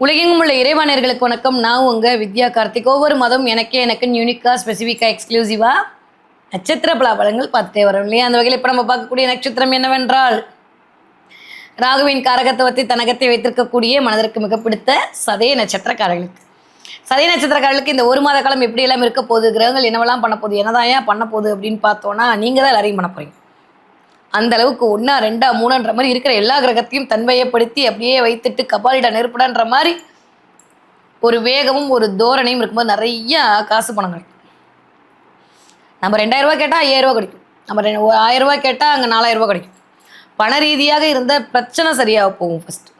உலகெங்கும் உள்ள இறைவாணர்களுக்கு வணக்கம். நான் உங்க வித்யா கார்த்திக். ஒவ்வொரு மதம் எனக்கு யூனிக்கா ஸ்பெசிஃபிக்கா எக்ஸ்க்ளூசிவா நட்சத்திர பலாபலங்கள் பார்த்துட்டே வரோம் இல்லையா? அந்த வகையில் இப்போ நம்ம பார்க்கக்கூடிய நட்சத்திரம் என்னவென்றால் ராகுவின் காரகத்துவத்தை தனகத்தை வைத்திருக்கக்கூடிய மனதிற்கு மிக பிடித்த சதய நட்சத்திரக்காரர்களுக்கு. சதய நட்சத்திரக்காரர்களுக்கு இந்த ஒரு மாத காலம் எப்படியெல்லாம் இருக்க போகுது, கிரகங்கள் என்னவெல்லாம் பண்ண போகுது, என்னதான் ஏன் பண்ண போகுது அப்படின்னு பார்த்தோன்னா நீங்கள் தான் எல்லாரையும் பண்ண போறீங்க. அந்த அளவுக்கு ஒன்றா ரெண்டா மூணுன்ற மாதிரி இருக்கிற எல்லா கிரகத்தையும் தன்மையப்படுத்தி அப்படியே வைத்துட்டு கபாலிட நெருப்புடான்ற மாதிரி ஒரு வேகமும் ஒரு தோரணையும் இருக்கும்போது நிறைய காசு பணம் கிடைக்கும். நம்ம 2000 ரூபாய் கேட்டால் 5000 ரூபாய் கிடைக்கும். நம்ம 1000 ரூபாய் கேட்டால் அங்கே 4000 ரூபாய் கிடைக்கும். பண ரீதியாக இருந்த பிரச்சனை சரியாக போகும். ஃபர்ஸ்ட்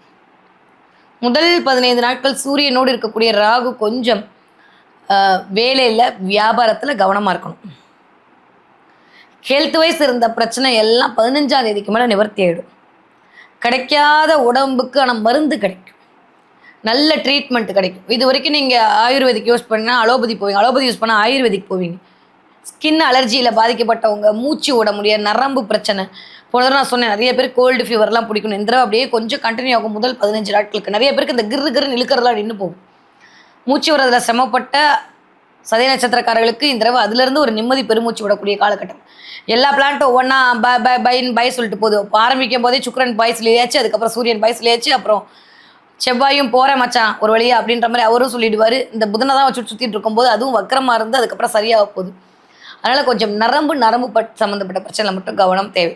முதல் 15 நாட்கள் சூரியனோடு இருக்கக்கூடிய ராகு கொஞ்சம் வேலையில் வியாபாரத்தில் கவனமாக இருக்கணும். ஹெல்த் வைஸ் இருந்த பிரச்சனை எல்லாம் 15ஆம் தேதிக்கு மேலே நிவர்த்தி ஆகிடும். கிடைக்காத உடம்புக்கு ஆனால் மருந்து கிடைக்கும், நல்ல ட்ரீட்மெண்ட் கிடைக்கும். இது வரைக்கும் நீங்கள் ஆயுர்வேதிக் யூஸ் பண்ணால் அலோபதி போவீங்க, அலோபதி யூஸ் பண்ணால் ஆயுர்வேதிக் போவீங்க. ஸ்கின் அலர்ஜியில் பாதிக்கப்பட்டவங்க, மூச்சு விட முடியாது, நரம்பு பிரச்சனை போனது நான் சொன்னேன். நிறைய பேர் கோல்டு ஃபீவர்லாம் பிடிக்கணும். இந்த அப்படியே கொஞ்சம் கண்டினியூ ஆகும். முதல் 15 நாட்களுக்கு நிறைய பேருக்கு இந்த கிரு இழுக்கிறதுலாம் நின்று போகும். மூச்சு விடுறதுல சிரமப்பட்ட சதய நட்சத்திரக்காரர்களுக்கு இந்த தடவை அதுலேருந்து ஒரு நிம்மதி பெருமூச்சு விடக்கூடிய காலகட்டம். எல்லா பிளான்ட்டும் ஒவ்வொன்றா பை சொல்லிட்டு போகுது. ஆரம்பிக்கும் போதே சுக்கரன் பாய் சொல்லியாச்சு, அதுக்கப்புறம் சூரியன் பாய் சொல்லியாச்சு, அப்புறம் செவ்வாயும் போகிறேன் மச்சான் ஒரு வழியா அப்படின்ற மாதிரி அவரும் சொல்லிடுவார். இந்த புதனை தான் வச்சு சுற்றிட்டு இருக்கும்போது அதுவும் வக்கரமாக இருந்து அதுக்கப்புறம் சரியாக போகுது. அதனால் கொஞ்சம் நரம்பு சம்மந்தப்பட்ட பிரச்சனை மட்டும் கவனம் தேவை.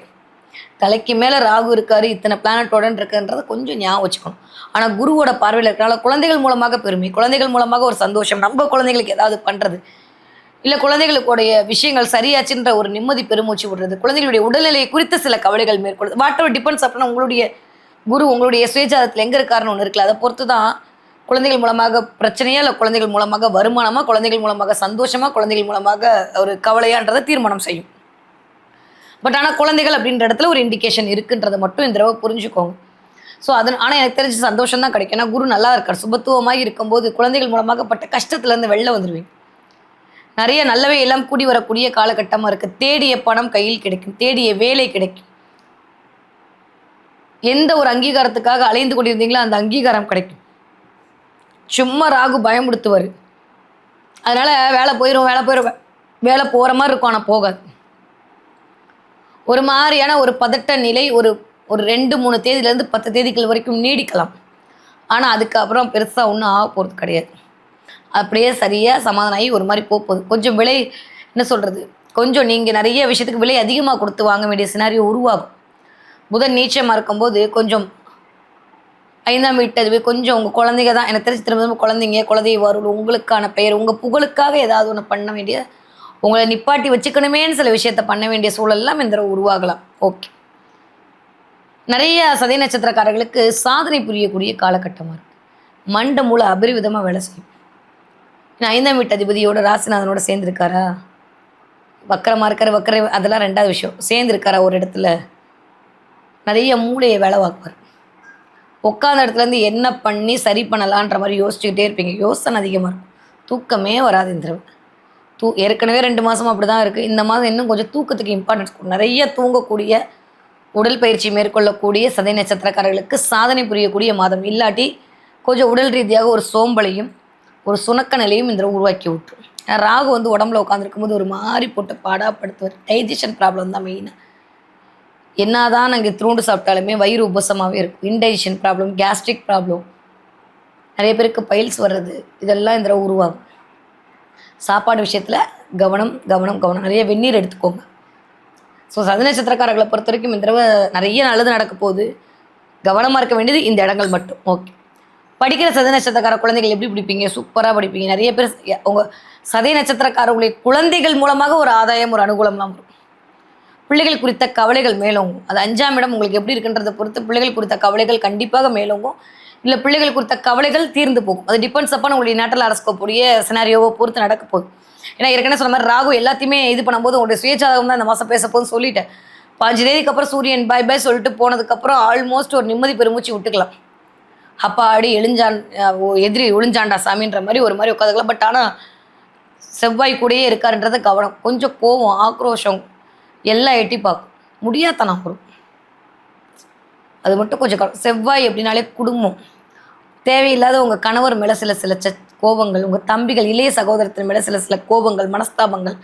தலைக்கு மேலே ராகு இருக்காரு, இத்தனை பிளானட்டோடன் இருக்குன்றதை கொஞ்சம் ஞாபகம் வச்சுக்கணும். ஆனால் குருவோட பார்வையில் இருக்கிறனால குழந்தைகள் மூலமாக பெருமை, குழந்தைகள் மூலமாக ஒரு சந்தோஷம், நம்ம குழந்தைகளுக்கு ஏதாவது பண்ணுறது, இல்லை குழந்தைகளுடைய விஷயங்கள் சரியாச்சுன்ற ஒரு நிம்மதி பெருமூச்சு விடுறது, குழந்தைகளுடைய உடல்நிலையை குறித்த சில கவலைகள் மேற்கொள்ளுது. வாட் எவர் டிபெண்ட்ஸ் அப்படின்னா உங்களுடைய குரு உங்களுடைய சுயஜாதத்தில் எங்கே இருக்காருன்னு ஒன்று இருக்குல்ல, அதை பொறுத்து தான் குழந்தைகள் மூலமாக பிரச்சனையா, இல்லை குழந்தைகள் மூலமாக வருமானமாக, குழந்தைகள் மூலமாக சந்தோஷமாக, குழந்தைகள் மூலமாக ஒரு கவலையான்றதை தீர்மானம் செய்யும். பட் ஆனால் குழந்தைகள் அப்படின்ற இடத்துல ஒரு இண்டிகேஷன் இருக்குன்றதை மட்டும் இந்த தடவை புரிஞ்சுக்கோங்க. ஸோ ஆனால் எனக்கு தெரிஞ்ச சந்தோஷம் தான் கிடைக்கும். ஏன்னா குரு நல்லா இருக்கார், சுபத்துவமாக இருக்கும்போது குழந்தைகள் மூலமாகப்பட்ட கஷ்டத்துலேருந்து வெளில வந்துடுவீங்க. நிறைய நல்லவே எல்லாம் கூடி வரக்கூடிய காலகட்டமாக இருக்குது. தேடிய பணம் கையில் கிடைக்கும், தேடிய வேலை கிடைக்கும். எந்த ஒரு அங்கீகாரத்துக்காக அலைந்து கொண்டிருந்தீங்களோ அந்த அங்கீகாரம் கிடைக்கும். சும்மா ராகு பயமுடுத்துவார். அதனால் வேலை போயிடும் வேலை போகிற மாதிரி இருக்கும், ஆனால் போகாது. ஒரு மாதிரியான ஒரு பதட்ட நிலை ஒரு 2-3 தேதியிலேருந்து 10 தேதிகள் வரைக்கும் நீடிக்கலாம். ஆனால் அதுக்கப்புறம் பெருசாக ஒன்றும் ஆக போகிறது கிடையாது. அப்படியே சரியாக சமாதானம் ஆகி ஒரு மாதிரி போகுது. கொஞ்சம் விலை என்ன சொல்கிறது, கொஞ்சம் நீங்கள் நிறைய விஷயத்துக்கு விலை அதிகமாக கொடுத்து வாங்க வேண்டிய சினாரியோ உருவாகும். புதன் நீச்சமாக இருக்கும்போது கொஞ்சம் 5ஆம் வீட்டு அதுவே கொஞ்சம் உங்கள் குழந்தைங்க தான் எனக்கு தெரிஞ்சு திரும்ப குழந்தைங்க குலதெய்வ அருள் உங்களுக்கான பெயர் உங்கள் புகழுக்காக ஏதாவது ஒன்று பண்ண வேண்டிய, உங்களை நிப்பாட்டி வச்சுக்கணுமேன்னு சில விஷயத்த பண்ண வேண்டிய சூழல்லாம் இந்த உருவாகலாம். ஓகே, நிறைய சதய நட்சத்திரக்காரர்களுக்கு சாதனை புரியக்கூடிய காலகட்டமாக இருக்குது. மண்ட மூளை அபரிவிதமாக வேலை செய்யும். 5ஆம் வீட்டு அதிபதியோட ராசிநாதனோட சேர்ந்துருக்காரா, வக்கரமாக இருக்கார், அதெல்லாம் 2வது விஷயம். சேர்ந்துருக்காரா ஒரு இடத்துல, நிறைய மூளையை வேலை வாக்குவார். உட்காந்த இடத்துலேருந்து என்ன பண்ணி சரி பண்ணலான்ற மாதிரி யோசிச்சுக்கிட்டே இருப்பீங்க. யோசனை அதிகமாக இருக்கும், தூக்கமே வராது இந்த தடவை. ஏற்கனவே 2 மாதம் அப்படி தான் இருக்குது. இந்த மாதம் இன்னும் கொஞ்சம் தூக்கத்துக்கு இம்பார்ட்டன்ஸ் கொடுக்கும். நிறைய தூங்கக்கூடிய, உடல் பயிற்சி மேற்கொள்ளக்கூடிய சதய நட்சத்திரக்காரர்களுக்கு சாதனை புரியக்கூடிய மாதம். இல்லாட்டி கொஞ்சம் உடல் ரீதியாக ஒரு சோம்பலையும் ஒரு சுணக்க நிலையும் இந்த உருவாக்கி விட்டுரும். ராகு உடம்புல உட்காந்துருக்கும் போது ஒரு மாதிரி போட்டு பாடாப்படுத்துவார். டைஜஷன் ப்ராப்ளம் தான் மெயினாக. என்னதான் நாங்கள் த்ரூண்டு சாப்பிட்டாலுமே வயிறு உபசமாகவே இருக்கும். இன்டைஜஷன் ப்ராப்ளம், கேஸ்ட்ரிக் ப்ராப்ளம், நிறைய பேருக்கு பைல்ஸ் வர்றது, இதெல்லாம் இந்த உருவாகும். சாப்பாடு விஷயத்தில் கவனம். நிறைய வெந்நீர் எடுத்துக்கோங்க. ஸோ சதய நட்சத்திரக்காரர்களை பொறுத்த வரைக்கும் இந்த தடவை நிறைய நல்லது நடக்க போகுது. கவனமாக இருக்க வேண்டியது இந்த இடங்கள் மட்டும். ஓகே, படிக்கிற சதய நட்சத்திரக்கார குழந்தைகள் எப்படி படிப்பீங்க? சூப்பராக படிப்பீங்க. நிறைய பேர் உங்கள் சதய நட்சத்திரக்காரர்களுடைய குழந்தைகள் மூலமாக ஒரு ஆதாயம், ஒரு அனுகூலம்லாம் வரும். பிள்ளைகள் குறித்த கவலைகள் மேலோங்கும். அது 5ஆம் இடம் உங்களுக்கு எப்படி இருக்குன்றதை பொறுத்து பிள்ளைகள் குறித்த கவலைகள் கண்டிப்பாக மேலோங்கும். இல்லை பிள்ளைகள் குறித்த கவலைகள் தீர்ந்து போகும். அது டிபெண்ட்ஸ் அப்பான உங்களுடைய நேட்டல் அரஸ்கோப்புடைய சினாரியோவை பொறுத்து நடக்க போகுது. ஏன்னா ஏற்கனவே சொன்ன மாதிரி ராகு எல்லாத்தையுமே இது பண்ணும்போது உங்களுடைய சுயஜாதகம் தான் இந்த மாதம் பேச போகுதுன்னு சொல்லிட்டேன். 5 தேதிக்கு அப்புறம் சூரியன் பாய் சொல்லிட்டு போனதுக்கப்புறம் ஆல்மோஸ்ட் ஒரு நிம்மதி பெருமூச்சு விட்டுக்கலாம். அப்பாடி எதிரி ஒளிஞ்சாண்டா சாமின்ற மாதிரி ஒரு மாதிரி உட்காந்துக்கலாம். பட் ஆனால் செவ்வாய் கூடயே இருக்காருன்றதை கவனம். கொஞ்சம் கோவம், ஆக்ரோஷம் எல்லாம் எட்டி பார்க்கும். முடியாதனம் வரும். அது மட்டும் கொஞ்சம் செவ்வாய் எப்படின்னாலே குடும்பம், தேவையில்லாத உங்கள் கணவர் மேலே சில சில கோபங்கள், உங்கள் தம்பிகள், இளைய சகோதரத்தின் மேலே சில சில கோபங்கள், மனஸ்தாபங்கள்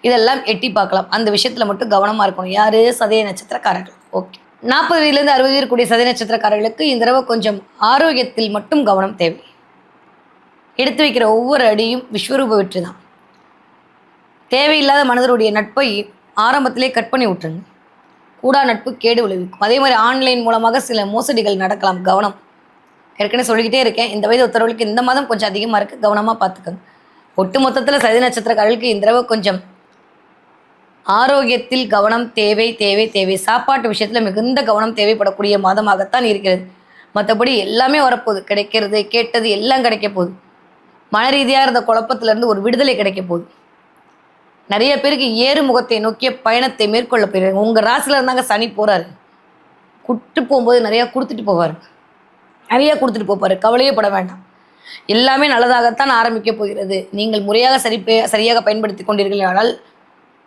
இதெல்லாம் எட்டி பார்க்கலாம். அந்த விஷயத்தில் மட்டும் கவனமாக இருக்கணும். யார்? சதய நட்சத்திரக்காரர்கள். ஓகே. 40 வயதுலேருந்து 60 இருக்கக்கூடிய சதய நட்சத்திரக்காரர்களுக்கு இந்த தடவை கொஞ்சம் ஆரோக்கியத்தில் மட்டும் கவனம் தேவை. எடுத்து வைக்கிற ஒவ்வொரு அடியும் விஸ்வரூப வெற்றி தான். தேவையில்லாத மனிதருடைய நட்பை ஆரம்பத்திலே கட் பண்ணி விட்டுருங்க. கூடா நட்பு கேடு விளைவிக்கும். அதே மாதிரி ஆன்லைன் மூலமாக சில மோசடிகள் நடக்கலாம். கவனம். ஏற்கனவே சொல்லிக்கிட்டே இருக்கேன். இந்த வயது உத்தரவுகளுக்கு இந்த மாதம் கொஞ்சம் அதிகமாக இருக்குது. கவனமாக பார்த்துக்கோங்க. ஒட்டு மொத்தத்தில் சதய நட்சத்திரக்காரர்களுக்கு இந்த தடவை கொஞ்சம் ஆரோக்கியத்தில் கவனம் தேவை தேவை தேவை. சாப்பாட்டு விஷயத்தில் மிகுந்த கவனம் தேவைப்படக்கூடிய மாதமாகத்தான் இருக்கிறது. மற்றபடி எல்லாமே வரப்போகுது. கிடைக்கிறது, கேட்டது எல்லாம் கிடைக்க போகுது. மன ரீதியாக இருந்த குழப்பத்திலேருந்து ஒரு விடுதலை கிடைக்க போகுது. நிறைய பேருக்கு ஏறு முகத்தை நோக்கிய பயணத்தை மேற்கொள்ள போயிருங்க. உங்கள் ராசியில் இருந்தாங்க சனி போகிறாரு. கூட்டு போகும்போது நிறையா கொடுத்துட்டு போவார். நிறையா கொடுத்துட்டு போப்பார். கவலையே பட வேண்டாம். எல்லாமே நல்லதாகத்தான் ஆரம்பிக்க போகிறது. நீங்கள் முறையாக சரியாக பயன்படுத்தி கொண்டீர்கள் ஆனால்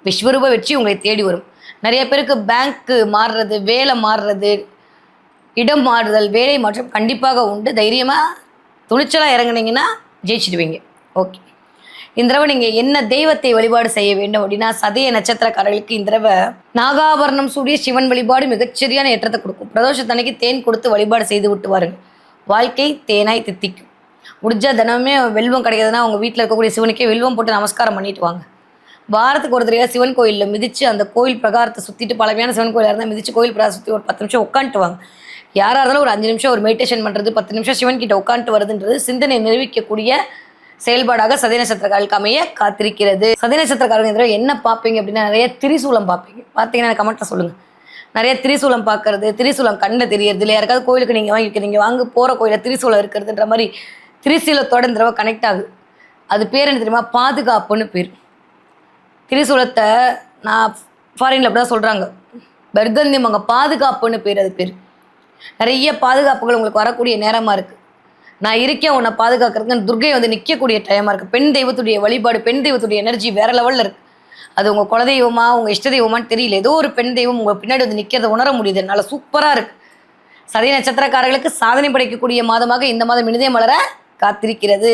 விஸ்வரூப வெற்றி உங்களை தேடி வரும். நிறைய பேருக்கு பேங்க்கு மாறுறது, வேலை மாறுறது, இடம் மாறுதல், வேலை மாற்றம் கண்டிப்பாக உண்டு. தைரியமாக துணிச்சலாக இறங்குனீங்கன்னா ஜெயிச்சிடுவீங்க. ஓகே. இந்த தடவை நீங்கள் என்ன தெய்வத்தை வழிபாடு செய்ய வேண்டும் அப்படின்னா, சதய நட்சத்திரக்காரர்களுக்கு இந்த தடவை நாகாபரணம் சூடிய சிவன் வழிபாடு மிகச்சரியான ஏற்றத்தை கொடுக்கும். பிரதோஷத்தன்னைக்கு தேன் கொடுத்து வழிபாடு செய்து விட்டு வாருங்கள். வாழ்க்கை தேனாய் தித்திக்கும். முடிஞ்சால் தினமே வெல்வம் கிடைக்கிறதுனா உங்கள் வீட்டில் இருக்கக்கூடிய சிவனுக்கே வெல்வம் போட்டு நமஸ்காரம் பண்ணிட்டு வாங்க. வாரத்துக்கு ஒரு தடவை சிவன் கோயிலில் மிதித்து அந்த கோயில் பிரகாரத்தை சுற்றிட்டு, பழமையான சிவன் கோயிலாக இருந்தால் மிதித்து கோயில் பிரகாரம் சுற்றி ஒரு 10 நிமிஷம் உட்காந்துட்டு வாங்க. யாராக இருந்தாலும் ஒரு 5 நிமிஷம் ஒரு மெடிடேஷன் பண்ணுறது, 10 நிமிஷம் சிவன் கிட்ட உட்காந்துட்டு வருதுன்றது சிந்தனை நிரூபிக்கக்கூடிய செயல்பாடாக சதய நட்சத்திரக்காரர்களுக்கு அமைய காத்திருக்கிறது. சதய நட்சத்திரக்காரர்கள் என்ன பார்ப்பீங்க அப்படின்னா, நிறைய திரிசூலம் பார்ப்பீங்க. பார்த்தீங்கன்னா கமெண்ட்டில் சொல்லுங்கள். நிறைய திரிசூலம் பார்க்கறது, திரிசூலம் கண்ணில் தெரியறது, இல்லை யாருக்காவது கோயிலுக்கு நீங்கள் வாங்கிக்கிறீங்க, வாங்க போகிற கோயிலில் திரிசூலம் இருக்கிறதுன்ற மாதிரி திரிசூலத்தோட இந்த தடவை கனெக்ட் ஆகுது. அது பேர் என்ன தெரியுமா? பாதுகாப்புன்னு பேர். திரிசூலத்தை நான் ஃபாரினில் அப்படி தான் சொல்கிறாங்க, பர்கந்தியம், அங்கே பாதுகாப்புன்னு பேர். அது பேர். நிறைய பாதுகாப்புகள் உங்களுக்கு வரக்கூடிய நேரமாக இருக்குது. நான் இருக்கேன் உன்னை பாதுகாக்கிறதுக்கு துர்கை வந்து நிற்கக்கூடிய டைமாக இருக்குது. பெண் தெய்வத்துடைய வழிபாடு, பெண் தெய்வத்துடைய எனர்ஜி வேறு லெவலில் இருக்குது. அது உங்கள் குலதெய்வமா, உங்கள் இஷ்ட தெய்வமானு தெரியல, ஏதோ ஒரு பெண் தெய்வம் உங்கள் பின்னாடி வந்து நிற்கிறத உணர முடியுது. என்னால் சூப்பராக இருக்குது. சதய நட்சத்திரக்காரர்களுக்கு சாதனை படைக்கக்கூடிய மாதமாக இந்த மாதம் இனிதே மலர காத்திருக்கிறது.